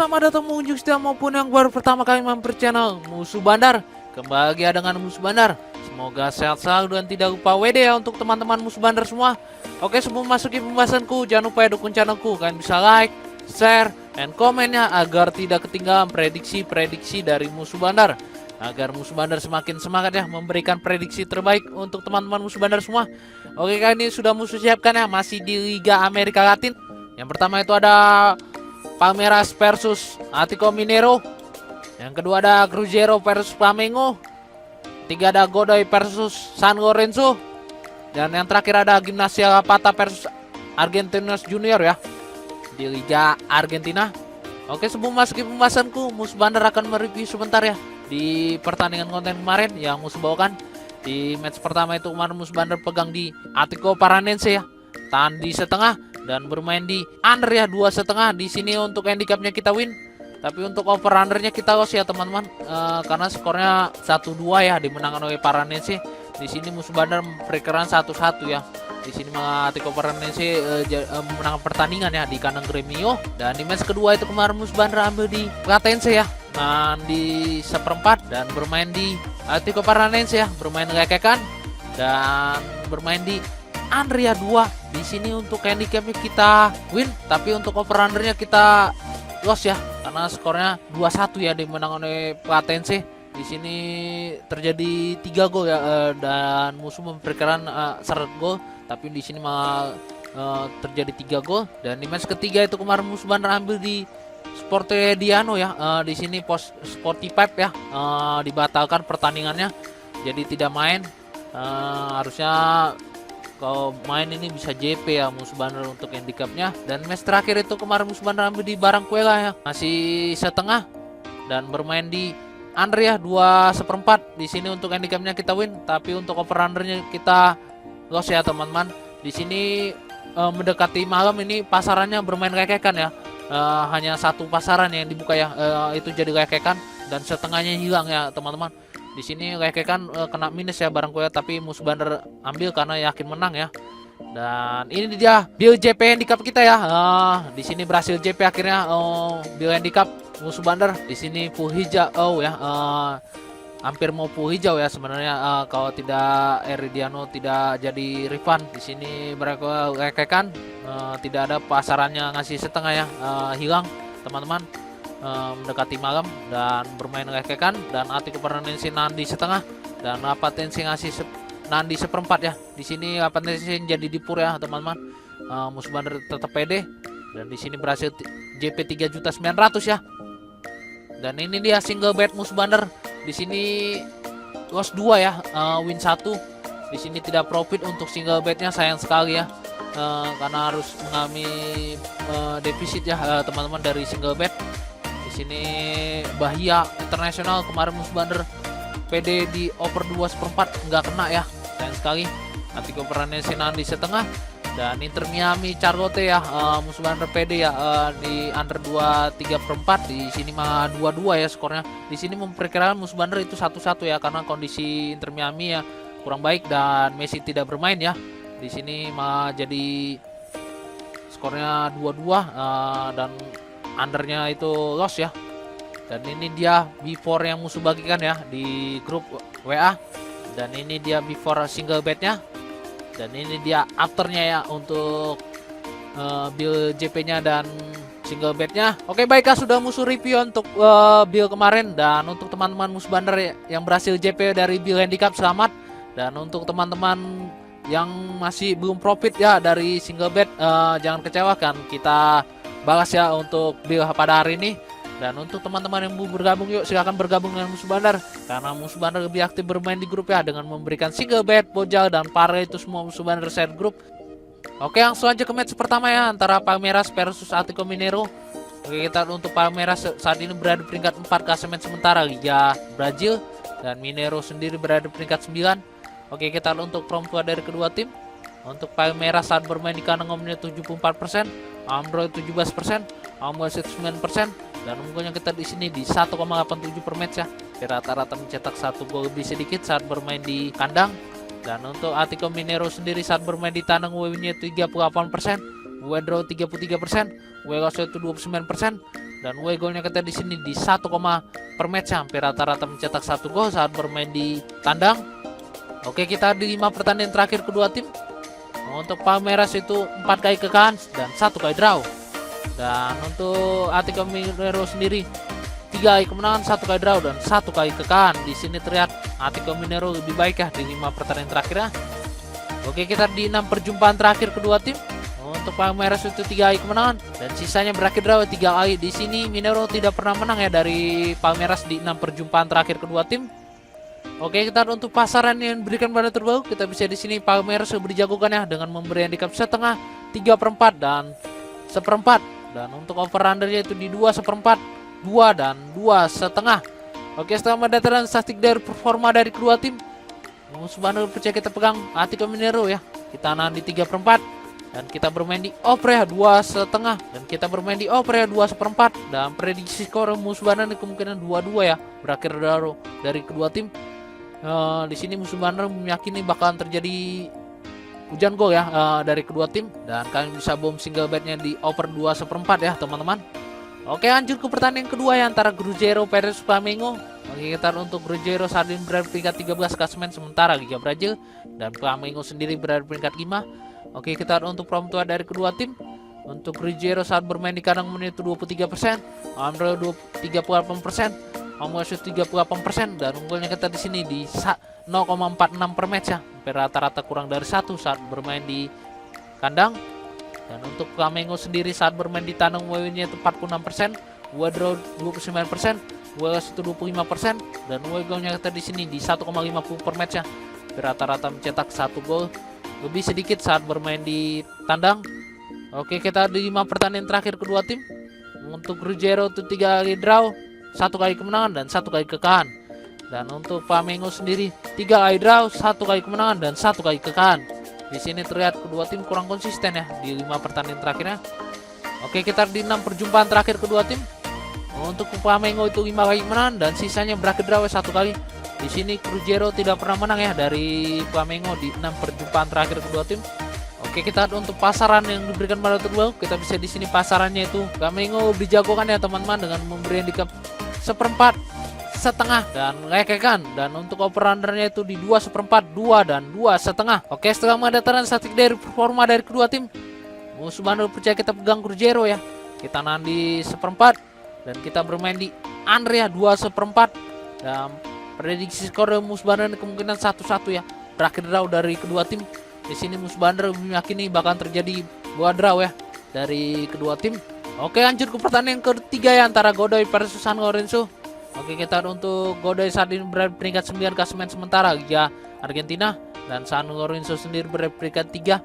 selamat datang mengunjung setia maupun yang baru pertama kali mampir channel Musuh Bandar. Kembali lagi dengan Musuh Bandar. Semoga sehat selalu dan tidak lupa WD ya untuk teman-teman Musuh Bandar semua. Oke, sebelum masukin pembahasanku, jangan lupa ya dukung channelku. Kalian bisa like, share, dan komennya agar tidak ketinggalan prediksi-prediksi dari Musuh Bandar. Agar Musuh Bandar semakin semangat ya memberikan prediksi terbaik untuk teman-teman Musuh Bandar semua. Oke, kali ini sudah musuh siapkan ya, masih di Liga Amerika Latin. Yang pertama itu ada Palmeiras versus Atlético Mineiro. Yang kedua ada Cruzeiro versus Flamengo. Tiga ada Godoy versus San Lorenzo. Dan yang terakhir ada Gimnasia La Plata versus Argentinos Junior ya, di Liga Argentina. Oke, sebelum masuk ke pembahasanku, Musuh Bandar akan mereview sebentar ya di pertandingan konten kemarin yang Musuh bawakan. Di match pertama itu kemarin Musuh Bandar pegang di Atlético Paranaense ya, tahan di setengah dan bermain di under ya 2,5. Di sini untuk handicapnya kita win, tapi untuk over undernya kita loss ya teman-teman, karena skornya 1-2 ya dimenangkan oleh Paranaense. Di sini Musuh Bandar perkiraan 1-1 ya. Di sini Atlético Paranaense menang pertandingan ya di kandang Gremio. Dan di match kedua itu kemarin Musuh Bandar ambil di Platense ya, nah di seperempat dan bermain di Atlético Paranaense ya, bermain lekekan dan bermain di Andrea 2. Di sini untuk handicapnya kita win, tapi untuk over undernya kita loss ya, karena skornya 2-1 ya dimenang oleh Platense. Di sini terjadi 3 gol ya, dan Musuh memperkirakan 100 gol, tapi di sini malah terjadi 3 gol. Dan di match ketiga itu kemarin Musuh Bandar ambil di Sportidiano ya, di sini pos Sportipipe ya, dibatalkan pertandingannya, jadi tidak main. Harusnya kalau main ini bisa JP ya Musuh Bandar untuk handicapnya. Dan match terakhir itu kemarin Musuh Bandar ambil di Barranquilla ya, masih setengah dan bermain di under ya 2/4. Di sini untuk handicapnya kita win, tapi untuk over undernya kita loss ya teman-teman. Di sini mendekati malam ini pasarannya bermain lekekan ya, hanya satu pasaran yang dibuka ya, itu jadi lekekan dan setengahnya hilang ya teman-teman. Di sini lekekan kena minus ya Barranquilla, tapi Musuh Bandar ambil karena yakin menang ya. Dan ini dia build JP handicap kita ya. Di sini berhasil JP akhirnya, build handicap Musuh Bandar. Di sini full hijau ya, hampir mau full hijau ya sebenarnya, kalau tidak Eridiano tidak jadi refund. Di sini mereka lekekan, tidak ada pasarannya ngasih setengah ya, hilang teman-teman. Mendekati malam dan bermain lekekan, dan Atlético Paranaense nahan di setengah dan Platense ngasih nahan di seperempat ya. Di sini Platense jadi dipur ya teman-teman. Musuh Bandar tetap pede dan di sini berhasil JP 3.900.000 ya. Dan ini dia single bet Musuh Bandar. Di sini loss 2 ya, win 1. Di sini tidak profit untuk single betnya, sayang sekali ya, karena harus mengalami defisit ya teman-teman dari single bet. Di sini Bahia Internasional kemarin Musuh Bandar PD di over 2/4 nggak kena ya, sayang sekali. Atlético Paranaense nahan di setengah dan Inter Miami Charlotte ya, Musuh Bandar PD ya, di under 2/3/4. Di sini mah 2-2 ya skornya. Di sini memperkirakan Musuh Bandar itu 1-1 ya, karena kondisi Inter Miami ya kurang baik dan Messi tidak bermain ya. Di sini mah jadi skornya 2-2, dan undernya itu loss ya. Dan ini dia before yang Musuh bagikan ya di grup WA, dan ini dia before single betnya, dan ini dia afternya ya untuk build JP nya dan single betnya. Oke, baiklah, sudah Musuh review untuk build kemarin. Dan untuk teman-teman Musuh Bandar yang berhasil JP dari build handicap, selamat. Dan untuk teman-teman yang masih belum profit ya dari single bet, jangan kecewakan, kita balas ya untuk build pada hari ini. Dan untuk teman-teman yang mau bergabung, yuk silahkan bergabung dengan Musuh Bandar, karena Musuh Bandar lebih aktif bermain di grup ya, dengan memberikan single bet, bojal, dan pare itu semua Musuh Bandar share grup. Oke, langsung aja ke match pertama ya, antara Palmeiras versus Atlético Mineiro. Oke, kita untuk Palmeiras saat ini berada di peringkat 4 klasemen sementara Liga Brazil, dan Mineiro sendiri berada di peringkat 9. Oke, kita untuk form tua dari kedua tim. Untuk Palmeiras saat bermain di kandang home-nya 74%, Android 17%, Amwase 9%, dan unggulnya kita di sini di 1,87 per match ya. Rata-rata mencetak 1 gol lebih sedikit saat bermain di kandang. Dan untuk Atlético Mineiro sendiri saat bermain di tandang WW-nya 38%, W draw 33%, W loss itu 29%, dan WA golnya kita di sini di 1, per match, hampir rata-rata mencetak 1 gol saat bermain di tandang. Oke, kita di 5 pertandingan terakhir kedua tim. Untuk Palmeiras itu 4 kali kekalahan dan 1 kali draw. Dan untuk Atletico Mineiro sendiri 3 kali kemenangan, 1 kali draw dan 1 kali kekalahan. Di sini terlihat Atletico Mineiro lebih baik ya di 5 pertandingan terakhir ya. Oke, kita di 6 perjumpaan terakhir kedua tim. Untuk Palmeiras itu 3 kali kemenangan dan sisanya berakhir draw 3 kali. Di sini Mineiro tidak pernah menang ya dari Palmeiras di 6 perjumpaan terakhir kedua tim. Oke, kita untuk pasaran yang diberikan pada terbaru, kita bisa di sini Palmeiras lebih dijagokan ya dengan memberi handicap setengah, 3/4 dan 1/4. Dan untuk over undernya itu di 2/4, 2 dan 2,5. Oke, setelah mendapatkan statistik dari performa dari kedua tim, musuh bandar percaya kita pegang Atletico Mineiro ya. Kita nahan di 3/4 dan kita bermain di over ya 2,5 dan kita bermain di over ya 2/4 dan prediksi skor musuh bandar kemungkinan 2-2 ya berakhir dari kedua tim. Di sini musuh bandar meyakini bakalan terjadi hujan gol ya dari kedua tim dan kalian bisa bom single betnya di over 2/4 ya teman-teman. Oke, lanjut ke pertandingan kedua ya antara Cruzeiro versus Flamengo. Oke, kita untuk Cruzeiro saat ini berada di peringkat 13 klasemen sementara Liga Brazil dan Flamengo sendiri berada di peringkat 5. Oke, kita untuk form tua dari kedua tim. Untuk Cruzeiro saat bermain di kandang menit 23%, Amro 38%, Amro 38% dan unggulnya kita di sini di 0,46 per match ya. Hampir rata-rata kurang dari 1 saat bermain di kandang. Dan untuk Flamengo sendiri saat bermain di tandang WW-nya itu 46%, draw 29%, WS itu 25% dan WW golnya kita di sini di 1,50 per match ya. Rata-rata mencetak 1 gol lebih sedikit saat bermain di tandang. Oke, kita di 5 pertandingan terakhir kedua tim. Untuk Cruzeiro itu 3 kali draw, 1 kali kemenangan dan 1 kali kekalahan. Dan untuk Flamengo sendiri 3 kali draw, 1 kali kemenangan dan 1 kali kekalahan. Di sini terlihat kedua tim kurang konsisten ya di 5 pertandingan terakhirnya. Oke, kita di 6 perjumpaan terakhir kedua tim. Untuk Flamengo itu 5 kali kemenangan dan sisanya berakhir draw 1 kali. Di sini Cruzeiro tidak pernah menang ya dari Flamengo di 6 perjumpaan terakhir kedua tim. Oke, kita untuk pasaran yang diberikan pada terbaru, kita bisa di sini pasarannya itu Flamengo dijagokan ya teman-teman dengan memberi handicap 1/4, setengah dan lekekan. Dan untuk over undernya itu di 2/4, 2 dan 2,5. Oke, setelah mendapatkan statistik dari performa dari kedua tim, musuh bandar percaya kita pegang Cruzeiro ya. Kita nahan di 1/4 dan kita bermain di under ya 2/4 dan prediksi skor musuh bandar kemungkinan 1-1 ya berakhir draw dari kedua tim. Di sini musuh bandar meyakini bakal terjadi buah draw ya dari kedua tim. Oke, lanjut ke pertandingan ketiga ya antara Godoy versus San Lorenzo. Oke, kita untuk Godoy saat ini berada di peringkat 9 klasemen sementara Liga Argentina dan San Lorenzo sendiri berada di peringkat 3.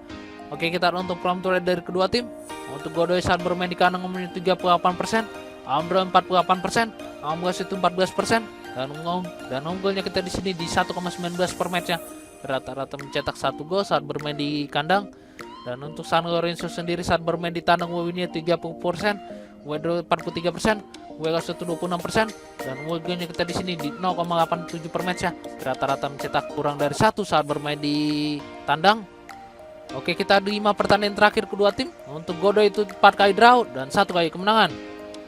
Oke, kita untuk form dari kedua tim. Untuk Godoy saat bermain di kandang memiliki 38%, Ambro 48%, Ambros itu 14% dan unggulnya kita di sini di 1,19 per match ya. Rata-rata mencetak 1 gol saat bermain di kandang. Dan untuk San Lorenzo sendiri saat bermain di tandang WW-nya 30%, WD 43%, WLS itu 26% dan WG-nya kita di sini di 0,87 per match ya. Rata-rata mencetak kurang dari 1 saat bermain di tandang. Oke, kita di 5 pertandingan terakhir kedua tim. Untuk Godoy itu 4 kali draw dan 1 kali kemenangan.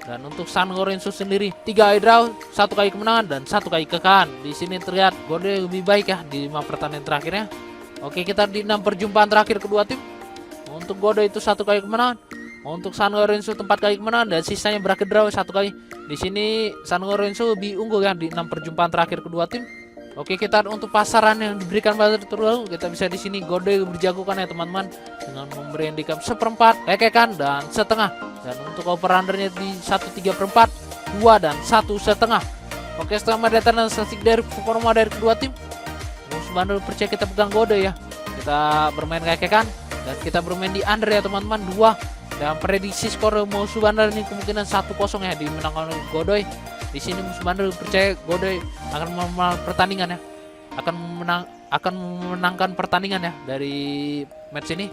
Dan untuk San Lorenzo sendiri 3 kali draw, 1 kali kemenangan dan 1 kali kekalahan. Di sini terlihat Godoy lebih baik ya di 5 pertandingan terakhirnya. Oke, kita di 6 perjumpaan terakhir kedua tim. Untuk Godoy itu 1 kali kemenangan. Untuk San Lorenzo 4 kali kemenangan dan sisanya berakhir draw 1 kali. Di sini San Lorenzo lebih unggul ya di 6 perjumpaan terakhir kedua tim. Oke, kita untuk pasaran yang diberikan pada terlalu, kita bisa di sini Godoy berjagokan ya teman-teman dengan memberi handicap 1/4, lekekan dan setengah. Dan untuk over undernya di 1,34, 2 dan 1,5. Oke, setelah mendapatkan statistik dari performa dari kedua tim, musuh bandar percaya kita pegang Godoy ya. Kita bermain lekekan dan kita bermain di under ya teman-teman 2. Dan prediksi skor musuh bandar ini kemungkinan 1-0 ya dimenangkan oleh Godoy. Di sini musuh bandar percaya Godoy akan memenangkan pertandingan ya. Akan memenangkan pertandingan ya dari match ini.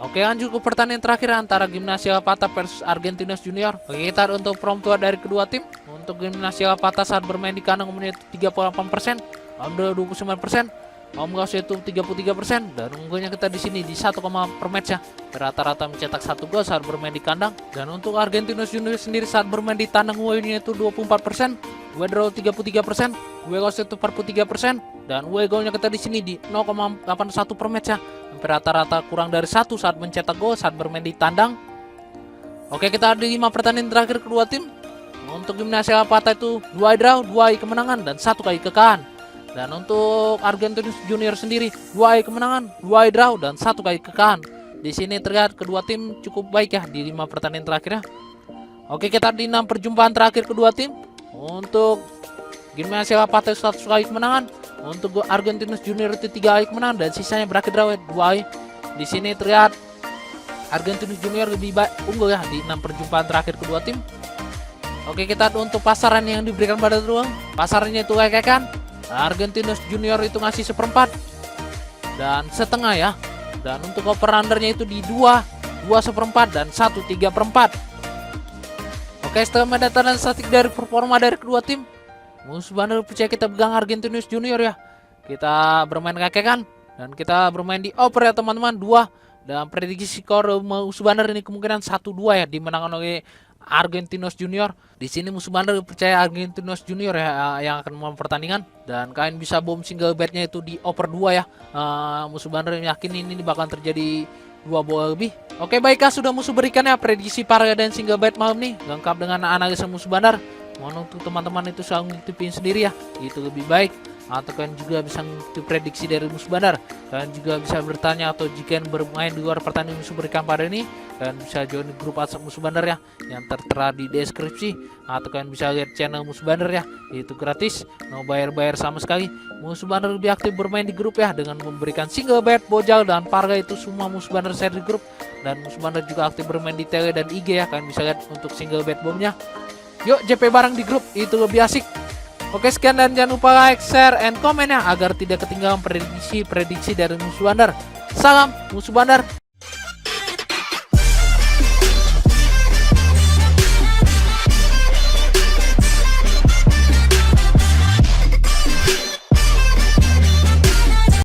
Oke, lanjut ke pertandingan terakhir antara Gimnasia La Plata versus Argentinos Junior. Oke, kita untuk form tua dari kedua tim. Untuk Gimnasia La Plata saat bermain di kandang menit 38%, Amdo 29%, Omgos itu 33% dan unggulnya kita di sini di 1, per match ya. Rata-rata mencetak 1 gol saat bermain di kandang. Dan untuk Argentinos Junior sendiri saat bermain di tandang WO-nya itu 24%, W draw 33%, W goals itu 43% dan W golnya kita di sini di 0,81 per match ya. Hampir rata-rata kurang dari 1 saat mencetak gol saat bermain di tandang. Oke, kita ada di 5 pertandingan terakhir kedua tim. Untuk Gimnasia Zapata itu 2 draw, 2 kemenangan dan 1 kali kekalahan. Dan untuk Argentinos Junior sendiri 2 kemenangan, 2 draw dan 1 kali kekalahan. Di sini terlihat kedua tim cukup baik ya di 5 pertandingan terakhirnya. Oke, kita di 6 perjumpaan terakhir kedua tim. Untuk Gimnasia Zapata 100 kali kemenangan, untuk Argentinos Junior itu 3 kali kemenangan dan sisanya berakhir draw 2 kali. Di sini terlihat Argentinos Junior lebih unggul ya di 6 perjumpaan terakhir kedua tim. Oke, kita untuk pasaran yang diberikan pada ruang. Pasarannya itu kayak kan Argentinos Junior itu ngasih 1/4 dan setengah ya. Dan untuk over undernya itu di 2 1/4 dan 1 3/4. Oke, setelah mendatangkan statistik dari performa dari kedua tim, Musuh Bandar percaya kita pegang Argentinos Junior ya. Kita bermain kakek kan dan kita bermain di over ya teman-teman 2. Dan prediksi skor Musuh Bandar ini kemungkinan 1-2 ya dimenangkan oleh Argentinos Junior. Di sini Musuh Bandar percaya Argentinos Junior ya yang akan mempertandingan pertandingan dan kalian bisa bom single betnya itu di over 2 ya. Musuh Bandar yakin ini bakal terjadi 2 bola lebih. Oke, baiklah sudah Musuh berikan ya prediksi para dan single bet malam nih lengkap dengan analisa Musuh Bandar. Mohon untuk teman-teman itu selalu ngintipin sendiri ya, itu lebih baik. Atau kalian juga bisa ngintip prediksi dari Musuh Bandar. Kalian juga bisa bertanya atau jika bermain di luar pertandingan Musuh berikan pada ini, kalian bisa join di grup WhatsApp Musuh Bandar ya yang tertera di deskripsi. Atau kalian bisa lihat channel Musuh Bandar ya, itu gratis, no bayar sama sekali. Musuh Bandar lebih aktif bermain di grup ya dengan memberikan single bet, bojal dan parga itu semua Musuh Bandar share di grup. Dan Musuh Bandar juga aktif bermain di Tele dan IG ya, kalian bisa lihat untuk single bet bomnya. Yuk JP bareng di grup, itu lebih asik. Oke, sekian dan jangan lupa like, share, and komen ya agar tidak ketinggalan prediksi dari Musuh Bandar. Salam Musuh Bandar.